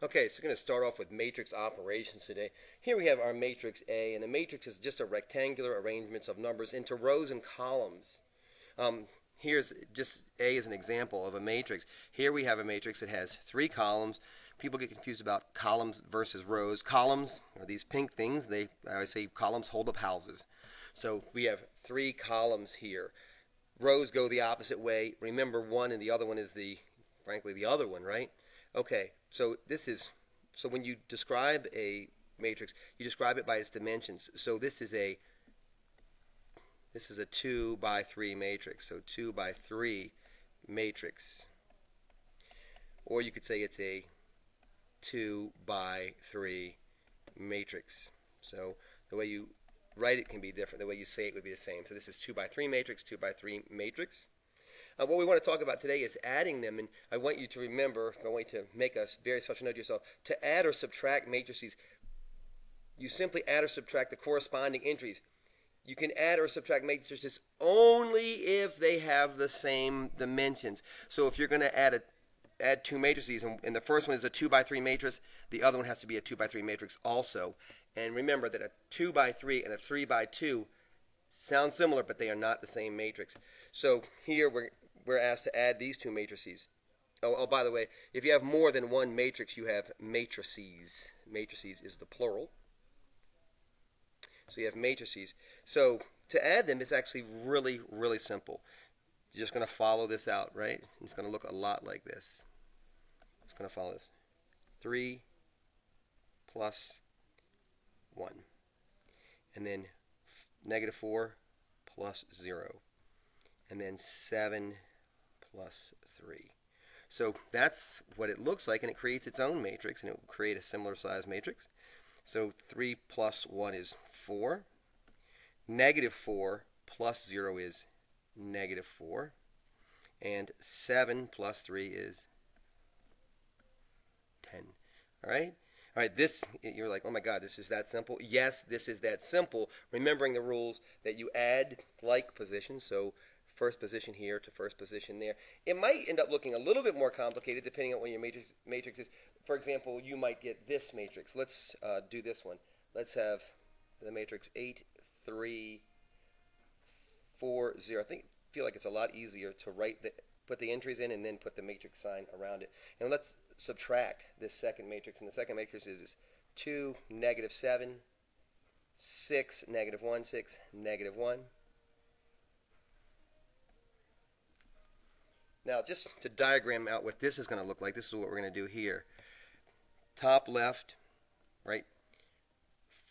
Okay, so we're going to start off with matrix operations today. Here we have our matrix A, and a matrix is just a rectangular arrangement of numbers into rows and columns. Here's just A as an example of a matrix. Here we have a matrix that has 3 columns. People get confused about columns versus rows. Columns are these pink things. I always say columns hold up houses. So we have 3 columns here. Rows go the opposite way. Remember, one and the other one is frankly, the other one, right? Okay, so when you describe a matrix, you describe it by its dimensions. So this is a 2 by 3 matrix. So 2 by 3 matrix. Or you could say it's a 2 by 3 matrix. So the way you write it can be different. The way you say it would be the same. So this is 2 by 3 matrix, 2 by 3 matrix. What we want to talk about today is adding them, and I want you to remember, I want you to make a very special note to yourself, to add or subtract matrices, you simply add or subtract the corresponding entries. You can add or subtract matrices only if they have the same dimensions. So if you're going to add 2 matrices, and the first one is a 2 by 3 matrix, the other one has to be a 2 by 3 matrix also. And remember that a 2 by 3 and a 3 by 2 sound similar, but they are not the same matrix. So here we're asked to add these 2 matrices. Oh, by the way, if you have more than one matrix, you have matrices. Matrices is the plural. So you have matrices. So to add them, it's actually really, really simple. You're just going to follow this out, right? It's going to look a lot like this. It's going to follow this. 3 plus 1. And then -4 plus 0. And then 7 plus 3. So that's what it looks like, and it creates its own matrix, and it will create a similar size matrix. So 3 plus 1 is 4. -4 plus 0 is -4. And 7 plus 3 is 10. All right? All right, you're like, oh my God, this is that simple? Yes, this is that simple, remembering the rules that you add like positions, so first position here to first position there. It might end up looking a little bit more complicated depending on what your matrix is. For example, you might get this matrix. Let's do this one. Let's have the matrix 8, 3, 4, 0. I feel like it's a lot easier to put the entries in and then put the matrix sign around it. And let's subtract this second matrix. And the second matrix is 2, -7, 6, -1, 6, -1. Now, just to diagram out what this is going to look like, this is what we're going to do here. Top left, right?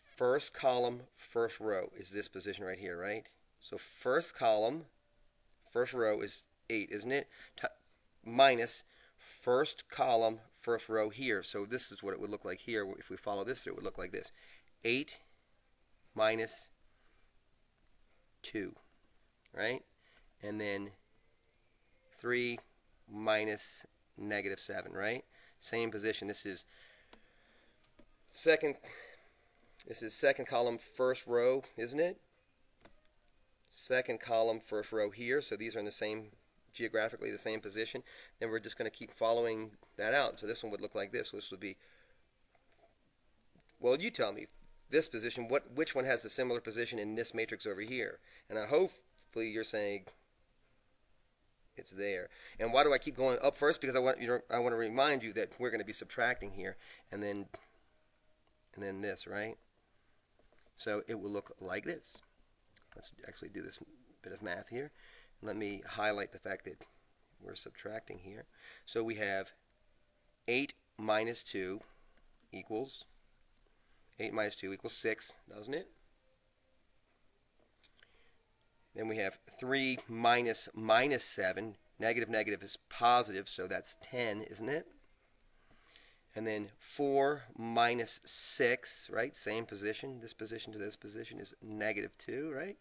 First column, first row is this position right here, right? So first column, first row is 8, isn't it? Minus first column, first row here. So this is what it would look like here. If we follow this, it would look like this. 8 minus 2, right? And then 3 minus -7, right? Same position. This is second column, first row, isn't it? Second column, first row here. So these are in the same, geographically the same position. Then we're just going to keep following that out. So this one would look like this. This would be, well, you tell me, this position, which one has the similar position in this matrix over here? And hopefully you're saying it's there. And why do I keep going up first? Because I want to remind you that we're going to be subtracting here, and then this, right? So it will look like this. Let's actually do this bit of math here. Let me highlight the fact that we're subtracting here. So we have 8 minus 2 equals 6, doesn't it? Then we have 3 minus -7. Negative is positive, so that's 10, isn't it? And then 4 minus 6, right? Same position. This position to this position is -2, right?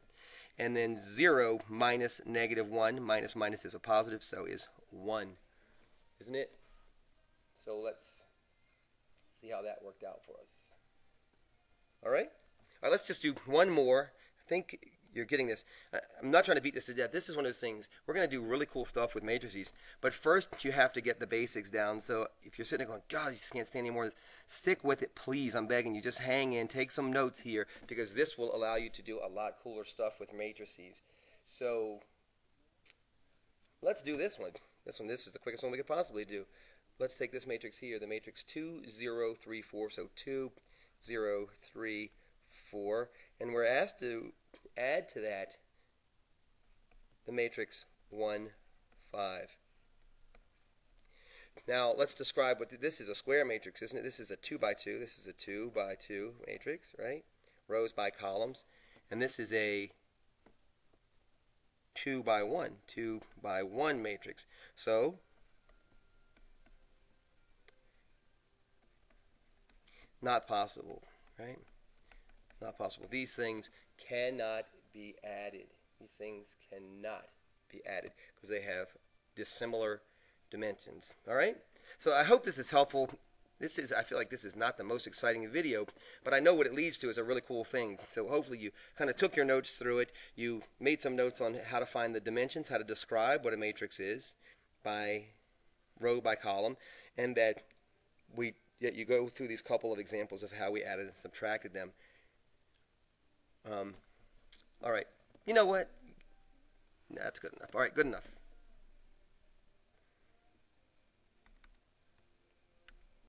And then 0 minus -1. Minus is a positive, so is 1, isn't it? So let's see how that worked out for us. All right? All right, let's just do one more. I think you're getting this. I'm not trying to beat this to death. This is one of those things. We're going to do really cool stuff with matrices. But first, you have to get the basics down. So if you're sitting there going, God, I just can't stand anymore, stick with it, please. I'm begging you. Just hang in. Take some notes here, because this will allow you to do a lot cooler stuff with matrices. So let's do this one. This is the quickest one we could possibly do. Let's take this matrix here, the matrix 2, 0, 3, 4. So 2, 0, 3, 4. And we're asked to add to that the matrix 1, 5. Now let's describe what this is. A square matrix, isn't it? This is a 2 by 2. This is a 2 by 2 matrix, right? Rows by columns. And this is a 2 by 1 matrix. So not possible, right? Not possible. These things cannot be added. These things cannot be added because they have dissimilar dimensions. All right? So I hope this is helpful. I feel like this is not the most exciting video, but I know what it leads to is a really cool thing. So hopefully you kind of took your notes through it. You made some notes on how to find the dimensions, how to describe what a matrix is by row by column, and that you go through these couple of examples of how we added and subtracted them. All right. You know what? That's good enough. All right, good enough.